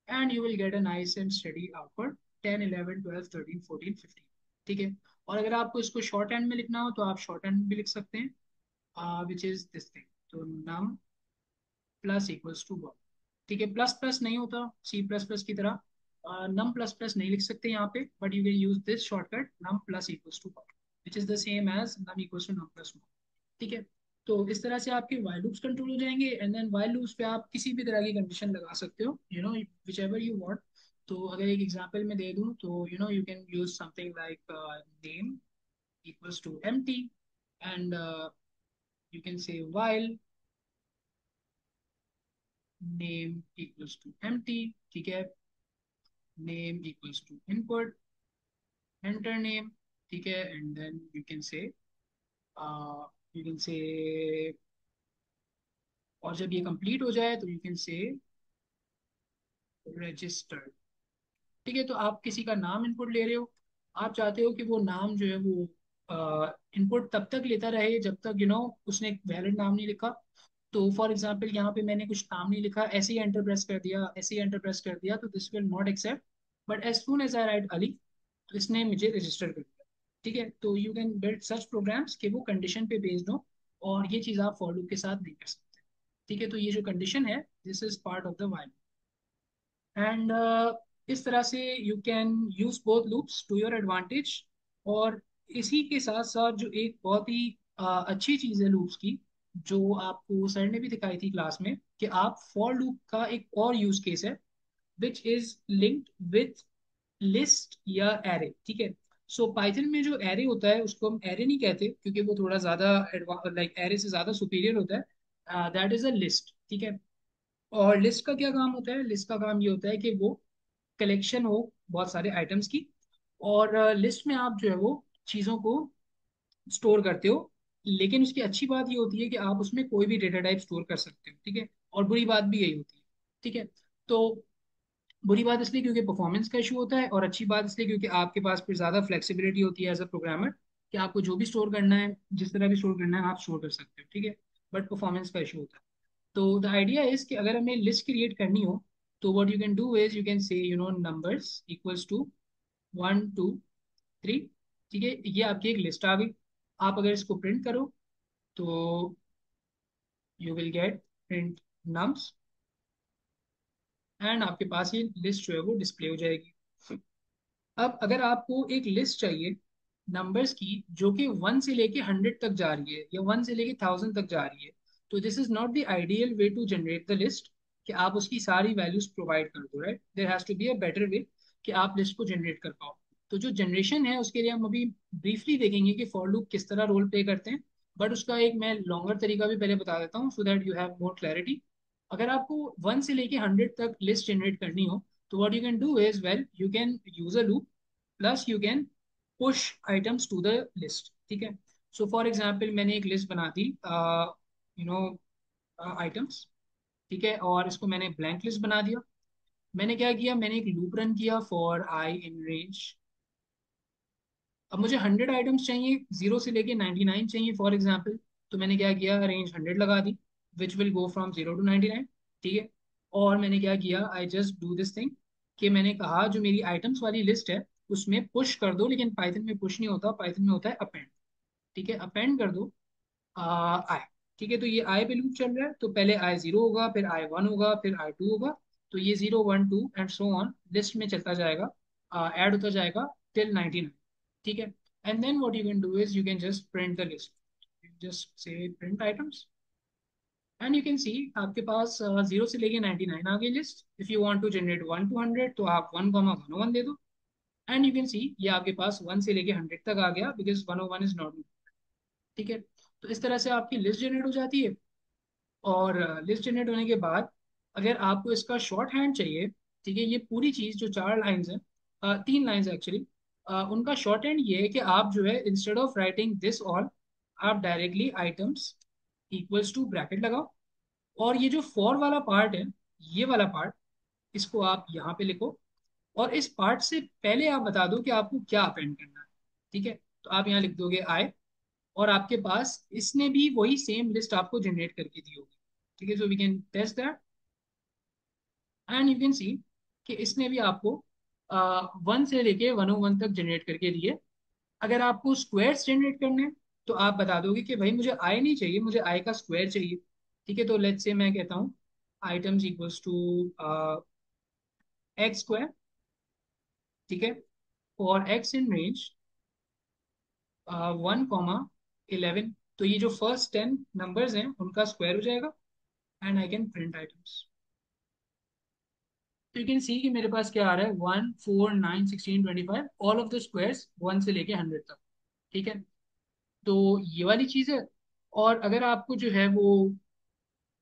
And you will get a nice and study output 10 11 12 13 14 15, ठीक है। और अगर आपको इसको शॉर्ट हैंड में लिखना हो तो आप शॉर्ट हैंड में भी लिख सकते हैं, विच इज दिस थिंग। तो num plus equals to one, ठीक है। प्लस प्लस नहीं होता C++ की तरह, नम प्लस प्लस नहीं लिख सकते यहाँ पे, but you can use this shortcut num plus equals to one, which is the same as num equals to num+1, ठीक है। तो इस तरह से आपके वाइल लूप्स कंट्रोल हो जाएंगे एंड देन वाइल लूप्स पे आप किसी भी तरह की कंडीशन लगा सकते हो, विच एवर यू वांट। तो अगर एक एग्जांपल में दे दूं तो you can use something like name equals to empty and you can say while name equals to empty, ठीक है। name equals to input, enter name, ठीक है। एंड देन यू कैन से और जब ये कंप्लीट हो जाए तो यू कैन से register, ठीक है। तो आप किसी का नाम इनपुट ले रहे हो, आप चाहते हो कि वो नाम जो है वो इनपुट तब तक लेता रहे जब तक उसने एक वैलिड नाम नहीं लिखा। तो फॉर एग्जांपल यहाँ पे मैंने कुछ नाम नहीं लिखा, ऐसे ही एंटर प्रेस कर दिया, ऐसे ही एंटर प्रेस कर दिया, तो this will not accept. But as soon as I write Ali, तो इसने मुझे रजिस्टर कर दिया, ठीक है। तो यू कैन बिल्ड सच प्रोग्राम्स कि वो कंडीशन पे बेस्ड हो, और ये चीज़ आप फॉर लूप के साथ नहीं कर सकते, ठीक है। तो ये जो कंडीशन है, this is part of the while. And इस तरह से you can use both loops to your advantage. और इसी के साथ साथ जो एक बहुत ही अच्छी चीज़ है लूप्स की, जो आपको सर ने भी दिखाई थी क्लास में, कि आप फॉर लूप का एक और यूज केस है which is linked with list या एरे, ठीक है। सो पाइथन में जो एरे होता है उसको हम एरे नहीं कहते, क्योंकि वो थोड़ा ज्यादा लाइक एरे से ज्यादा सुपीरियर होता है, दैट इज अ लिस्ट, ठीक है। और लिस्ट का क्या काम होता है, लिस्ट का काम ये होता है कि वो कलेक्शन हो बहुत सारे आइटम्स की। और लिस्ट में आप जो है वो चीज़ों को स्टोर करते हो, लेकिन उसकी अच्छी बात ये होती है कि आप उसमें कोई भी डेटा टाइप स्टोर कर सकते हो, ठीक है। और बुरी बात भी यही होती है, ठीक है। तो बुरी बात इसलिए क्योंकि परफॉर्मेंस का इशू होता है, और अच्छी बात इसलिए क्योंकि आपके पास फिर ज़्यादा फ्लेक्सिबिलिटी होती है एज अ प्रोग्रामर, कि आपको जो भी स्टोर करना है, जिस तरह भी स्टोर करना है, आप स्टोर कर सकते हो, ठीक है। बट परफॉर्मेंस का इशू होता है। तो द आइडिया इज कि अगर हमें लिस्ट क्रिएट करनी हो, तो what you can do is you can say numbers equals to 1 2 3, ठीक है। ये आपकी एक लिस्ट आ गई। आप अगर इसको प्रिंट करो तो you will get print nums, and आपके पास ये लिस्ट जो है वो डिस्प्ले हो जाएगी। अब अगर आपको एक लिस्ट चाहिए नंबर्स की जो कि 1 से लेके 100 तक जा रही है या 1 से लेके 1000 तक जा रही है, तो this is not the ideal way to generate the list, कि आप उसकी सारी वैल्यूज प्रोवाइड कर दो, right. There has to be a better way कि आप लिस्ट को जनरेट कर पाओ। तो जो जनरेशन है उसके लिए हम अभी ब्रीफली देखेंगे कि फॉर लूप किस तरह रोल प्ले करते हैं, बट उसका एक मैं लॉन्गर तरीका भी पहले बता देता हूँ, so that you have more clarity. अगर आपको 1 से लेके 100 तक लिस्ट जनरेट करनी हो, तो what you can do is, well you can use a loop plus you can push items to the list. ठीक है, सो फॉर एग्जाम्पल मैंने एक लिस्ट बना दी यू नो आइटम्स, ठीक है, और इसको मैंने ब्लैंक लिस्ट बना दिया। मैंने क्या किया, मैंने एक लूप रन किया फॉर आई इन रेंज। अब मुझे 100 आइटम्स चाहिए, 0 से लेके 99 चाहिए फॉर एग्जाम्पल। तो मैंने क्या किया, रेंज 100 लगा दी, which will go from 0 to 99। ठीक है, और मैंने क्या किया, I just do this thing, कि मैंने कहा जो मेरी आइटम्स वाली लिस्ट है उसमें पुश कर दो, लेकिन पाइथन में पुश नहीं होता, पाइथन में होता है अपेंड। ठीक है, अपेंड कर दो आई। ठीक है, तो ये आई पे लूप चल रहा है, तो पहले आई जीरो होगा, फिर आई वन होगा, फिर आई टू होगा। तो ये 0 1 2 एंड सो ऑन लिस्ट में चलता जाएगा, ऐड होता जाएगा टिल 99। ठीक है, and then what you can do is you can just print the list, just say print items, and you can see आपके पास 0 से लेके 99 आ गई list. If you want to generate 1 to 100 तो आप 1 1 दे दो, एंड यू कैन सी ये आपके पास 1 से लेके 100 तक आ गया, बिकॉज 101 इज नॉट। ठीक है, तो इस तरह से आपकी लिस्ट जनरेट हो जाती है। और लिस्ट जनरेट होने के बाद अगर आपको इसका शॉर्ट हैंड चाहिए, ठीक है, ये पूरी चीज जो 4 लाइंस हैं, 3 लाइंस एक्चुअली, उनका शॉर्ट हैंड ये है कि आप जो है instead of writing this all, आप directly items equals to bracket लगाओ, और ये जो फॉर वाला पार्ट है, ये वाला पार्ट, इसको आप यहाँ पे लिखो, और इस पार्ट से पहले आप बता दो कि आपको क्या अपेंड करना है। ठीक है, तो आप यहाँ लिख दोगे आई, और आपके पास इसने भी वही सेम लिस्ट आपको जनरेट करके दी होगी। ठीक है, so we can test that, and you can see कि इसने भी आपको 1 से लेके 101 तक जनरेट करके दिए। अगर आपको स्क्वायर्स जनरेट करने हैं, तो आप बता दोगे कि भाई मुझे आई नहीं चाहिए, मुझे आई का स्क्वायर चाहिए। ठीक है, तो लेट्स से मैं कहता हूँ items equals to x square. ठीक है, और एक्स इन रेंज 1 11, तो ये जो फर्स्ट 10 नंबर्स हैं उनका स्क्वायर हो जाएगा, and I can print items. तो यू कैन सी कि मेरे पास क्या आ रहा है, 1 4 9 16 25, ऑल ऑफ द स्क्वायर्स 1 से लेके 100 तक। ठीक है, तो ये वाली चीज है। और अगर आपको जो है वो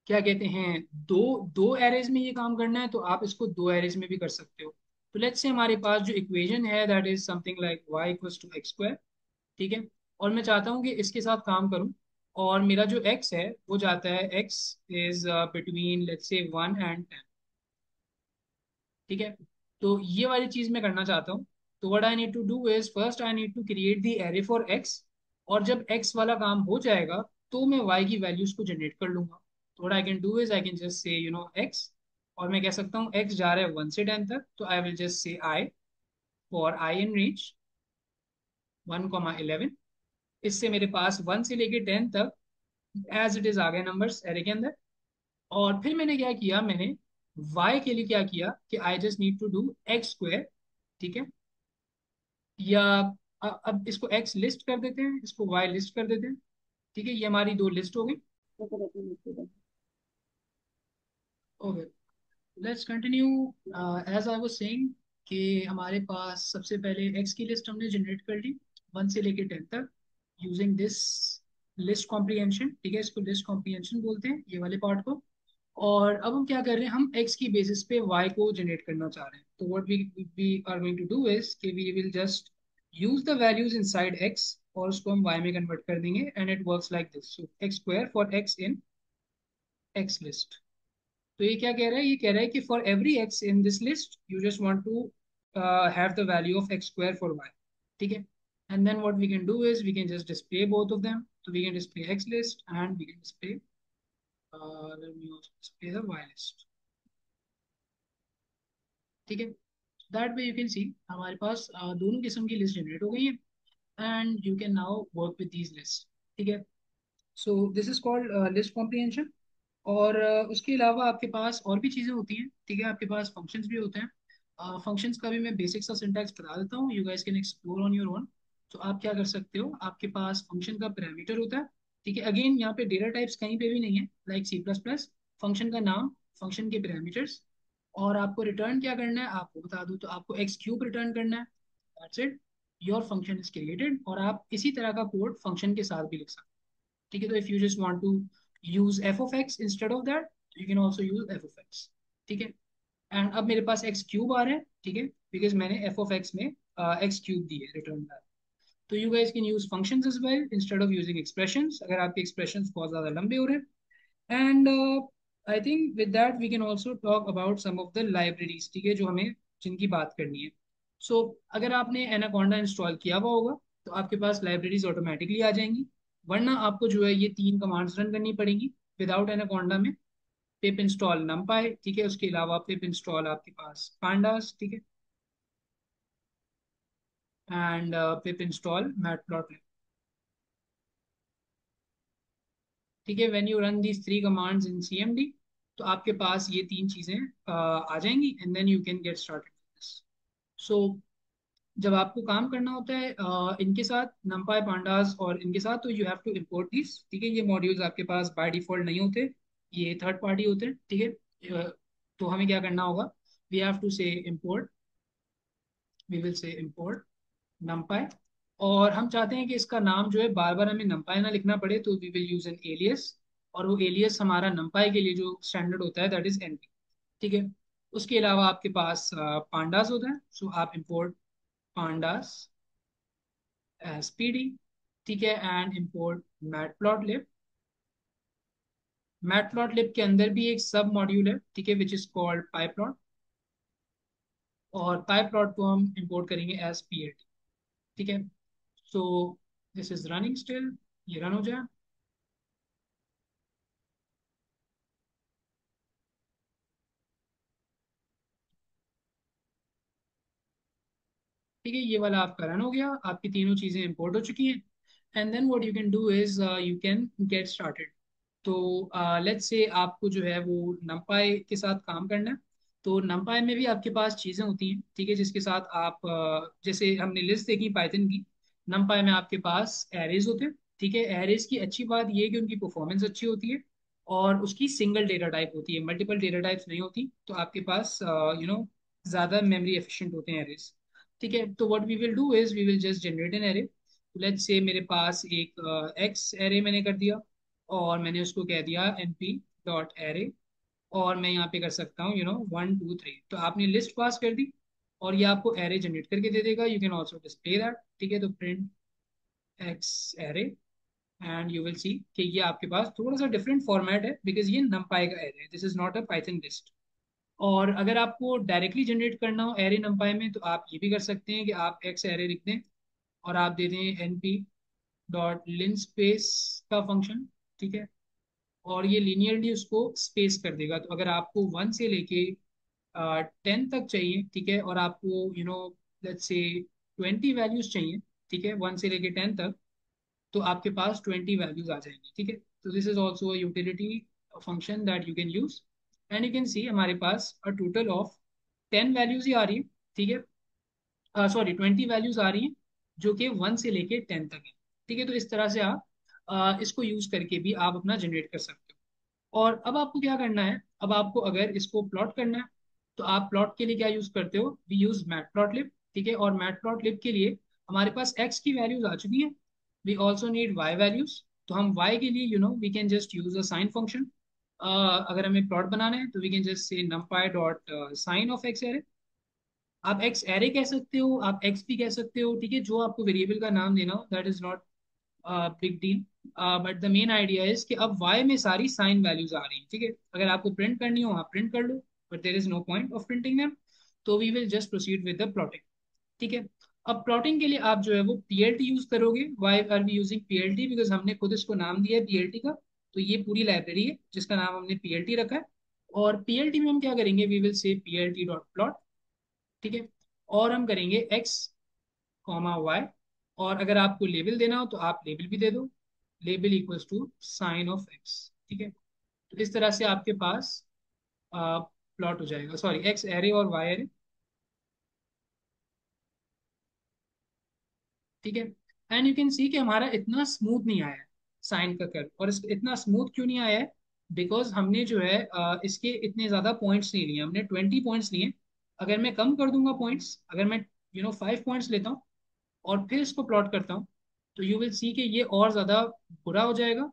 क्या कहते हैं, दो दो एरेज में ये काम करना है, तो आप इसको 2 एरेज में भी कर सकते हो। तो लेट्स से हमारे पास जो इक्वेशन है that is something like y equals to x square. ठीक है, और मैं चाहता हूँ कि इसके साथ काम करूँ, और मेरा जो एक्स है वो जाता है, x is between let's say 1 and 10। ठीक है, तो ये वाली चीज मैं करना चाहता हूँ। तो what I need to do is, first I need to create the array for x, और जब एक्स वाला काम हो जाएगा तो मैं वाई की वैल्यूज को जनरेट कर लूंगा। तो what I can do is I can just से एक्स, और मैं कह सकता हूँ एक्स जा रहा है 1 से 10 तक, तो आई विल जस्ट से I for I in range 1 11। इससे मेरे पास 1 से लेके 10 तक एज इट इज आ गए नंबर्स एरे के अंदर। और फिर मैंने क्या किया, मैंने y के लिए क्या किया कि I just need to do x square. ठीक है, या अब इसको x लिस्ट कर देते हैं, इसको y लिस्ट कर देते हैं। ठीक है, ये हमारी दो लिस्ट हो गई। Okay, let's continue. As I was saying कि हमारे पास सबसे पहले x की लिस्ट हमने जनरेट कर ली 1 से लेके 10 तक, यूजिंग दिस लिस्ट कॉम्प्रिहेंशन। ठीक है, इसको लिस्ट कॉम्प्रिहेंशन बोलते हैं ये वाले पार्ट को। और अब हम क्या कर रहे हैं, हम x की बेसिस पे y को जनरेट करना चाह रहे हैं। तो what we are going to do is कि we will just use the values inside x, और उसको हम y में कन्वर्ट कर देंगे, and it works like this, so x square for x in x list. तो ये क्या कह रहा है, ये कह रहा है कि for every x in this list you just want to have the value of x square for y। ठीक है, and then what we can do is we can just display both of them. तो we can display x list and we can display let me also display the y list। ठीक है, that way you can see हमारे पास दोनों किस्म की list generate हो गई है, and you can now work with these list. ठीक है, so this is called list comprehension. और उसके अलावा आपके पास और भी चीज़ें होती हैं। ठीक है, आपके पास फंक्शंस भी होते हैं। फंक्शंस का भी मैं बेसिक सा सिंटैक्स बता देता हूँ, you guys can explore on your own. तो आप क्या कर सकते हो, आपके पास फंक्शन का पैरामीटर होता है। ठीक है, अगेन यहाँ पे डेटा टाइप्स कहीं पे भी नहीं है, लाइक C++। फंक्शन का नाम, फंक्शन के पैरामीटर्स, और आपको रिटर्न क्या करना है आपको बता दूँ, तो आपको एक्स क्यूब रिटर्न करना है। That's it, your function is created. और आप इसी तरह का कोड फंक्शन के साथ भी लिख सकते हैं, ठीक है। तो if you just want to use f of x instead of that, you can also use f of x, ठीक है। एंड अब मेरे पास एक्स क्यूब आ रहा है, ठीक है, बिकॉज मैंने एफ ऑफ एक्स में एक्स क्यूब दी है रिटर्न। तो you guys can use functions as well instead of using expressions, अगर आपके एक्सप्रेशंस बहुत ज्यादा लंबे हो रहे हैं। And I think with that we can also talk about some of the libraries, ठीक है, जो हमें जिनकी बात करनी है। सो अगर आपने एनाकोंडा इंस्टॉल किया हुआ होगा तो आपके पास लाइब्रेरीज ऑटोमेटिकली आ जाएंगी, वरना आपको जो है ये तीन कमांड्स रन करनी पड़ेंगी विदाउट एनाकोंडा में। पिप इंस्टॉल नमपाई, ठीक है, उसके अलावा पिप इंस्टॉल आपके पास पांडास, ठीक है, एंड पिप इंस्टॉल मैटप्लॉटलिब, ठीक है। When you run these three commands in CMD, तो आपके पास ये तीन चीजें आ जाएंगी and then you can get started with this. So जब आपको काम करना होता है इनके साथ numpy pandas और इनके साथ, तो you have to import this, ठीक है। ये मॉड्यूल्स आपके पास बाय डिफॉल्ट नहीं होते, ये थर्ड पार्टी होते हैं, ठीक है। तो हमें क्या करना होगा, we have to say import, we will say import numpy। और हम चाहते हैं कि इसका नाम जो है बार बार हमें numpy ना लिखना पड़े, तो we will use an alias. और वो एलियस हमारा numpy के लिए जो स्टैंडर्ड होता है दैट इज np, ठीक है। उसके अलावा आपके पास पांडास होता है, सो आप इंपोर्ट pandas as pd, ठीक है, एंड इंपोर्ट मैटप्लॉटलिब। मैटप्लॉटलिब के अंदर भी एक सब मॉड्यूल है, ठीक है, विच इज कॉल्ड पाइप्लॉट। और पाइप्लॉट को हम इंपोर्ट करेंगे एज plt, ठीक है। So this is running still, ये रन हो जाए। ठीक है, ये वाला आपका रन हो गया, आपकी तीनों चीजें इंपोर्ट हो चुकी हैं। And then what you can do is you can get started. तो लेट्स से आपको जो है वो नमपाई के साथ काम करना है। तो नमपाई में भी आपके पास चीजें होती हैं, ठीक है, जिसके साथ आप जैसे हमने लिस्ट देखी पाइथन की, नमपाई में आपके पास एरेज होते हैं, ठीक है। एरेज की अच्छी बात ये है कि उनकी परफॉर्मेंस अच्छी होती है और उसकी सिंगल डेटा टाइप होती है, मल्टीपल डेटा टाइप्स नहीं होती, तो आपके पास ज्यादा मेमोरी एफिशिएंट होते हैं एरेज, ठीक है। तो what we will do is we will just generate an array. Let's say मेरे पास एक एक्स एरे मैंने कर दिया और मैंने उसको कह दिया np डॉट एरे। और मैं यहाँ पे कर सकता हूँ 1 2 3, तो आपने लिस्ट पास कर दी और ये आपको एरे जनरेट करके दे देगा। You can also display that, ठीक है। तो print x array and you will see कि ये आपके पास थोड़ा सा डिफरेंट फॉर्मेट है बिकॉज ये numpy का एरे है, this is not a Python list. और अगर आपको डायरेक्टली जनरेट करना हो एरे numpy में, तो आप ये भी कर सकते हैं कि आप एक्स एरे लिख दें और आप दे दें np डॉट लिन स्पेस का फंक्शन, ठीक है। और ये लीनियरली उसको स्पेस कर देगा। तो अगर आपको 1 से लेके 10 तक चाहिए, ठीक है, और आपको लेट्स से 20 वैल्यूज चाहिए, ठीक है, 1 से लेके 10 तक, तो आपके पास 20 वैल्यूज आ जाएंगी, ठीक है। तो this is also utility function that you can use. And you can see हमारे पास अ टोटल ऑफ 10 वैल्यूज ही आ रही है, ठीक है, सॉरी 20 वैल्यूज आ रही हैं जो कि 1 से लेके 10 तक है, ठीक है। तो इस तरह से आप इसको यूज करके भी आप अपना जनरेट कर सकते हो। और अब आपको क्या करना है, अब आपको अगर इसको प्लॉट करना है, तो आप प्लॉट के लिए क्या यूज करते हो, वी यूज मैटप्लॉटलिब, ठीक है। और मैटप्लॉटलिब के लिए हमारे पास एक्स की वैल्यूज आ चुकी हैं, we also need y values. तो हम वाई के लिए we can just use a sine function. अगर हमें प्लॉट बनाना है तो we can just say numpy dot sine of x array. आप एक्स एरे कह सकते हो, आप एक्स भी कह सकते हो, ठीक है, जो आपको वेरिएबल का नाम देना हो, that is not big deal. But the main idea is कि अब y में सारी साइन वैल्यूज आ रही हैं, ठीक है। अगर आपको प्रिंट करनी हो आप प्रिंट कर लो, but there is no point of printing them. तो we will just proceed with the plotting, ठीक है। अब प्लॉटिंग के लिए आप जो है वो पीएलटी यूज करोगे। Why are we using PLT, because हमने खुद इसको नाम दिया है पीएलटी का। तो ये पूरी लाइब्रेरी है जिसका नाम हमने पीएलटी रखा है। और पीएलटी में हम क्या करेंगे, we will say PLT dot plot, ठीक है। और हम करेंगे एक्स कॉमा वाई। और अगर आपको लेबल देना हो तो आप लेबल भी दे दो, label equals to sine of x, ठीक है। तो इस तरह से आपके पास प्लॉट हो जाएगा, सॉरी एक्स एरे और वाई एरे, ठीक है। एंड यू कैन सी कि हमारा इतना स्मूथ नहीं आया है साइन का कर्व। और इतना स्मूथ क्यों नहीं आया है, बिकॉज हमने जो है इसके इतने ज्यादा पॉइंट्स नहीं लिए, हमने 20 पॉइंट्स लिए। अगर मैं कम कर दूंगा पॉइंट्स, अगर मैं फाइव पॉइंट्स लेता हूँ और फिर इसको प्लॉट करता हूँ, तो यू विल सी कि ये और ज़्यादा बुरा हो जाएगा।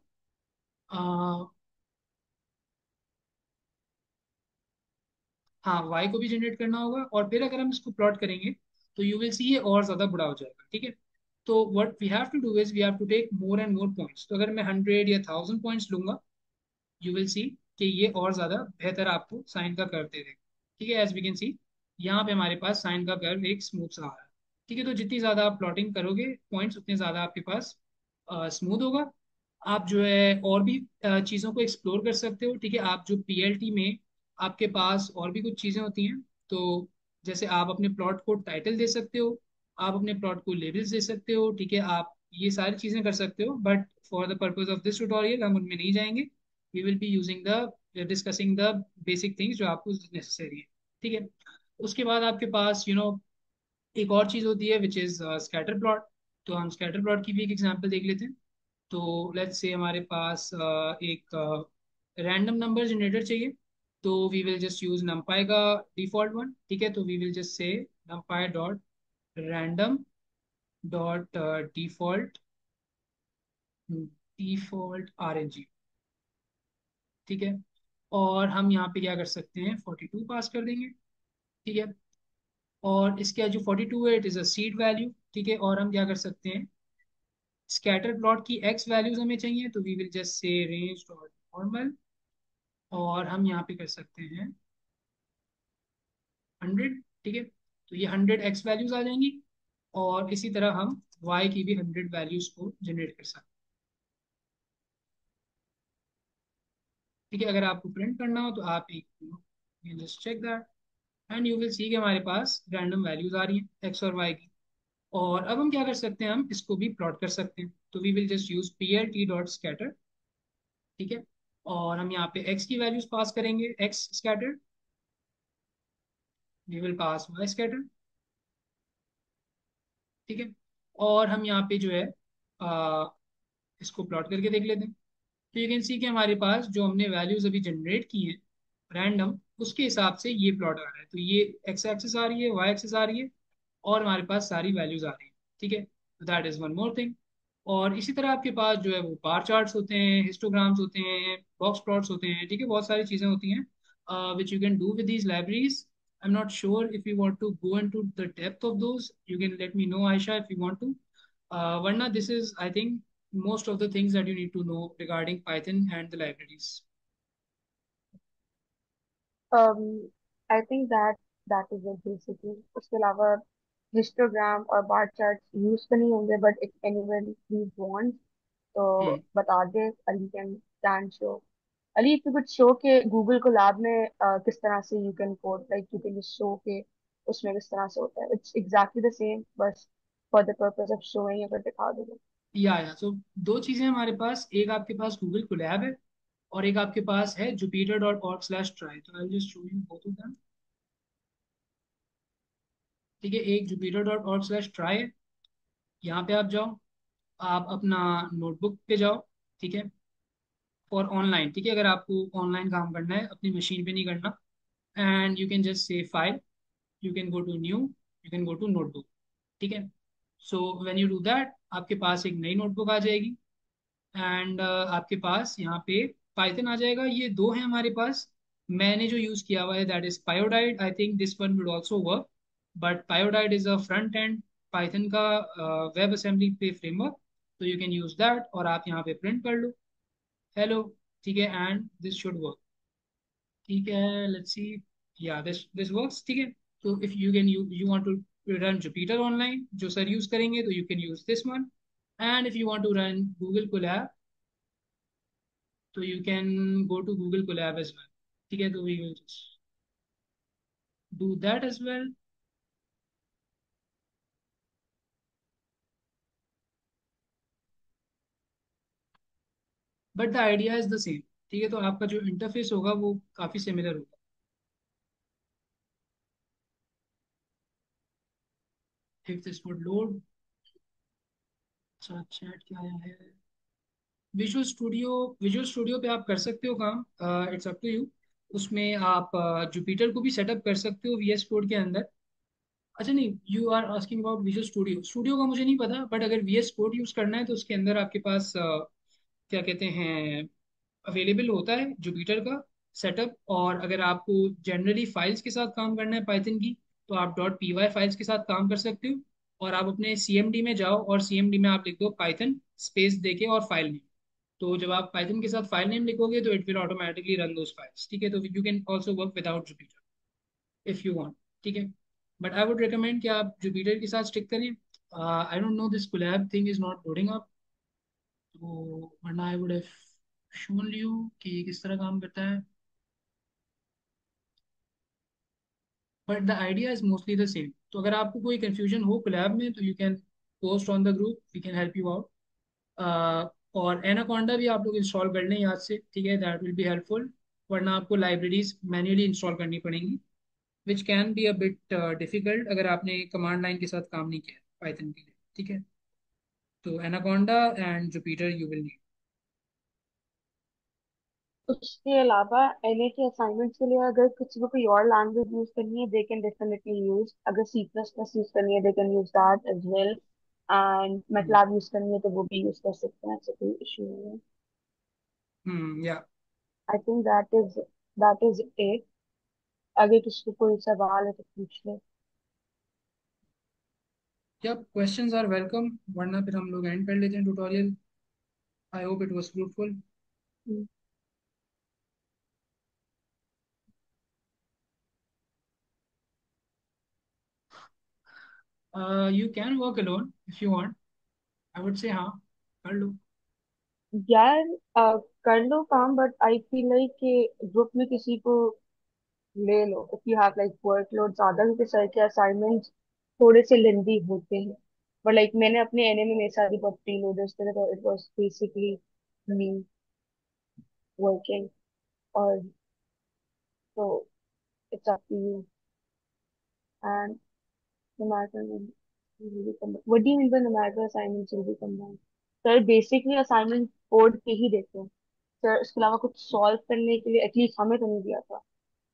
हाँ, वाई को भी जनरेट करना होगा, और फिर अगर हम इसको प्लॉट करेंगे तो यू विल सी ये और ज़्यादा बुरा हो जाएगा। ठीक है, तो what we have to do is we have to take more and more points. तो अगर मैं 100 या 1000 पॉइंट्स लूंगा, यू विल सी कि ये और ज़्यादा बेहतर आपको साइन का कर्व दे देगा। ठीक है, एज वी कैन सी यहाँ पे हमारे पास साइन का कर्व एक स्मूथ सा आ रहा है। ठीक है, तो जितनी ज़्यादा आप प्लॉटिंग करोगे पॉइंट्स, उतने ज़्यादा आपके पास स्मूथ होगा। आप जो है और भी चीज़ों को एक्सप्लोर कर सकते हो। ठीक है, आप जो पीएलटी में आपके पास और भी कुछ चीज़ें होती हैं, तो जैसे आप अपने प्लॉट को टाइटल दे सकते हो, आप अपने प्लॉट को लेबल्स दे सकते हो। ठीक है, आप ये सारी चीज़ें कर सकते हो, but for the purpose of this tutorial हम उनमें नहीं जाएंगे। We will be using the discussing the basic things जो आपको नेसेसरी है। ठीक है, उसके बाद आपके पास एक और चीज़ होती है विच इज़ स्कैटर प्लॉट। तो हम स्कैटर प्लॉट की भी एक एग्जांपल देख लेते हैं। तो लेट्स से हमारे पास एक रैंडम नंबर जनरेटर चाहिए। तो we will just use numpy का डिफॉल्ट वन। ठीक है, तो we will just say numpy dot random dot default default RNG। ठीक है, और हम यहाँ पे क्या कर सकते हैं, 42 पास कर देंगे। ठीक है, और इसका जो 42 है, it is a seed value. ठीक है, और हम क्या कर सकते हैं, स्कैटर प्लॉट की एक्स वैल्यूज हमें चाहिए, तो we will just say range dot normal, और हम यहाँ पे कर सकते हैं 100। ठीक है, तो ये 100 एक्स वैल्यूज आ जाएंगी, और इसी तरह हम वाई की भी 100 वैल्यूज को जनरेट कर सकते हैं। ठीक है, अगर आपको प्रिंट करना हो तो आप एक just check that, and you will see कि हमारे पास रैंडम वैल्यूज आ रही हैं एक्स और वाई की। और अब हम क्या कर सकते हैं, हम इसको भी प्लॉट कर सकते हैं। तो we will just use PLT dot scatter. ठीक है, और हम यहाँ पे एक्स की वैल्यूज पास करेंगे, x scatter, we will pass y scatter. ठीक है, और हम यहाँ पे जो है इसको प्लॉट करके देख लेते हैं। तो यू कैन सी कि हमारे पास जो हमने वैल्यूज अभी जनरेट की हैं रैंडम, उसके हिसाब से ये प्लॉट आ रहा है। तो ये एक्स एक्सिस आ रही है, वाई एक्सिस आ रही है, और हमारे पास सारी वैल्यूज आ रही है। ठीक है, that is one more thing. और इसी तरह आपके पास जो है वो बार चार्ट्स होते हैं, हिस्टोग्राम्स होते हैं, बॉक्स प्लॉट्स होते हैं। ठीक है, बहुत सारी चीज़ें होती हैं which you can do with these libraries. I am not sure if you want to go into the depth of those, you can let me know Ayesha if you want to. Varna, this is, I think, most of the things that you need to know regarding Python and the libraries. I think that is it basically. उसके अलावा histogram और bar chart use तो नहीं होंगे, but if anyone please want to Hmm. बता दे। Ali can show. Ali, if you could show के Google Colab में किस तरह से you can code, like you can show के उसमें किस तरह से होता है। इट्स एग्जैक्टली द सेम, बस for the purpose of showing अगर दिखा दोगे। या सो दो चीजें हमारे पास, एक आपके पास गूगल कोलैब है, और एक आपके पास है jupyter.org/try। तो I just show you both of them. ठीक है, एक jupyter.org/try है, यहाँ पे आप जाओ, आप अपना नोटबुक पे जाओ। ठीक है, फॉर ऑनलाइन। ठीक है, अगर आपको ऑनलाइन काम करना है, अपनी मशीन पे नहीं करना, and you can just say file, you can go to new, you can go to notebook. ठीक है, so when you do that, आपके पास एक नई नोटबुक आ जाएगी, एंड आपके पास यहाँ पे पाइथन आ जाएगा। ये दो हैं हमारे पास। मैंने जो यूज़ किया हुआ है that is Pyodide. I think this one would also work, but Pyodide is a front end Python का वेब असेंबली पे फ्रेमवर्क। तो यू कैन यूज दैट, और आप यहाँ पे प्रिंट कर लो हेलो। ठीक है, एंड दिस शुड वर्क। ठीक है, लेट्स सी, या दिस वर्क्स। ठीक है, तो if you can you want to run Jupyter online जो सर यूज करेंगे, तो you can use this one. And if you want to run Google Colab, तो you can go to Google Colab as well. ठीक है, तो we will do that as well. But the idea is the same. ठीक है, तो आपका जो interface होगा वो काफी सिमिलर होगा। If this would load. अच्छा, चैट क्या आया है। विजुअल स्टूडियो पे आप कर सकते हो काम, इट्स अप टू यू। उसमें आप जुपिटर को भी सेटअप कर सकते हो VS कोड के अंदर। अच्छा नहीं, you are asking about visual studio. Studio का मुझे नहीं पता, बट अगर VS कोड यूज़ करना है तो उसके अंदर आपके पास क्या कहते हैं, अवेलेबल होता है जुपिटर का सेटअप। और अगर आपको जनरली फाइल्स के साथ काम करना है पाइथन की, तो आप .py फाइल्स के साथ काम कर सकते हो। और आप अपने CMD में जाओ और CMD में आप लिख दो पाइथन स्पेस देके और फाइल नेम। तो जब आप पाइथन के साथ फाइल नेम लिखोगे तो it will automatically run those files, ठीक है। तो you can also work without Jupiter if you want, ठीक है। बट आई वुड रिकमेंड कि आप जुपिटर के साथ स्टिक करें। I don't know, this Colab thing is not loading up, तो वरना I would have shown you कि ये किस तरह काम करता है। But the idea is mostly the same. तो अगर आपको कोई कंफ्यूजन हो कोलैब में तो you can post on the group, we can help you out. और एनाकोंडा भी आप लोग इंस्टॉल कर लें याद से, ठीक है, दैट विल बी हेल्पफुल। वरना आपको लाइब्रेरीज मैन्युअली इंस्टॉल करनी पड़ेंगी, which can be a bit difficult अगर आपने कमांड लाइन के साथ काम नहीं किया पाइथन के लिए, ठीक है। तो anaconda and Jupiter you will need. उसके अलावा एनए के असाइनमेंट्स के लिए अगर किसी को कोई और लैंग्वेज यूज करनी है दे कैन डेफिनेटली यूज, अगर सी प्लस प्लस यूज करनी है they can use that as well, and MATLAB use करनी है तो वो भी यूज कर सकते हैं, ऐसे कोई इशू नहीं है। या I think that is it. अगर किसी को कोई सवाल है तो पूछ ले। या क्वेश्चंस आर वेलकम, वरना फिर हम लोग एंड कर लेते हैं tutorial. I hope it was fruitful. Hmm, you can work alone if you want, I would say हाँ, कर लो। यार कर लो काम, बट आई फील लाइक कि ग्रुप में किसी को ले लो if you have like workload ज्यादा, क्योंकि सर के असाइनमेंट्स थोड़े से लेंदी होते हैं। बट लाइक मैंने अपने एनए में मेरे साथ भी बहुत प्री लोडर्स थे, तो it was basically me working, और तो it's up to you and no matter will be combined. What do you mean by no matter assignments will be combined? Sir basically assignment code के ही देते हैं sir, इसके अलावा कुछ solve करने के लिए एटलीस्ट हमें तो नहीं दिया था।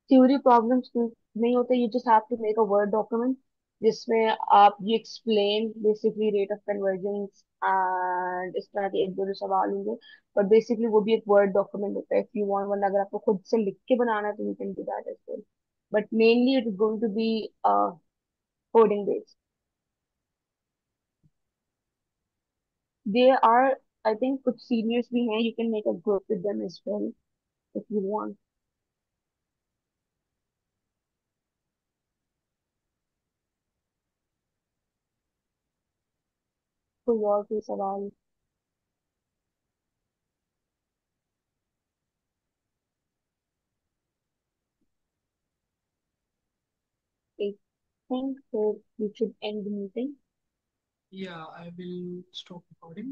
थ्योरी प्रॉब्लम्स नहीं होते, you just have to make a Word document जिसमें आप ये explain basically rate of convergence and इस तरह के एक दो जो सवाल होंगे। पर बेसिकली वो भी एक वर्ड डॉक्यूमेंट होता है इफ यू वांट, वरना अगर आपको खुद से लिख के बनाना है तो you can do that as well, but mainly it is going to be coding based. There are, I think, कुछ seniors भी हैं, you can make a group with them as well if you want. कोई और कोई सवाल? I think that we should end the meeting. Yeah, I will stop recording.